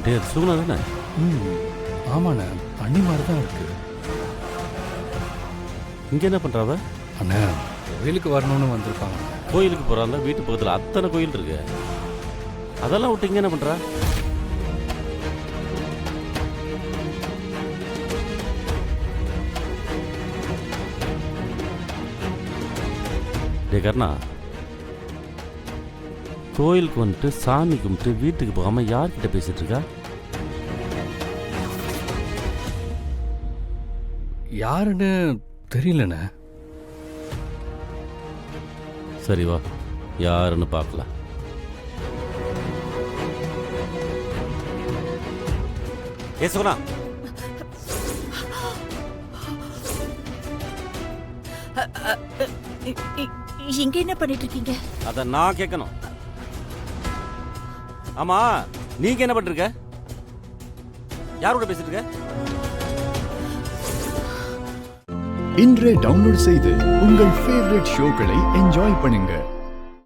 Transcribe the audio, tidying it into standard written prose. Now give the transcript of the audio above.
டே அது சுகுணா தானே? ஆமாண்ணே, பண்ணி மாதிரி தான் இருக்கு. இங்கே என்ன பண்ணுறாவ? அண்ணே, கோயிலுக்கு வரணும்னு வந்திருக்காங்க. கோயிலுக்கு போகிறாள், வீட்டு பக்கத்தில் அத்தனை கோயில் இருக்கு, அதெல்லாம் விட்டு இங்கே என்ன பண்ணுறா? டே கர்ணா, கோயிலுக்கு வந்துட்டு சாமி கும்பிட்டு வீட்டுக்கு போகாம யார்கிட்ட பேசிட்டு இருக்கா? யாருன்னு தெரியலண்ணே. சரி வா, யாருன்னு பார்க்கலாம். ஏ சுகுணா, இங்க என்ன பண்ணிட்டு இருக்கீங்க? அத நான் கேட்கணும். ஆமா, நீங்க என்ன பண்ணிட்டு இருக்க? யாரோட பேசிட்டு இருக்க? இன்றே டவுன்லோட் செய்து உங்கள் ஃபேவரட் ஷோக்களை என்ஜாய் பண்ணுங்க.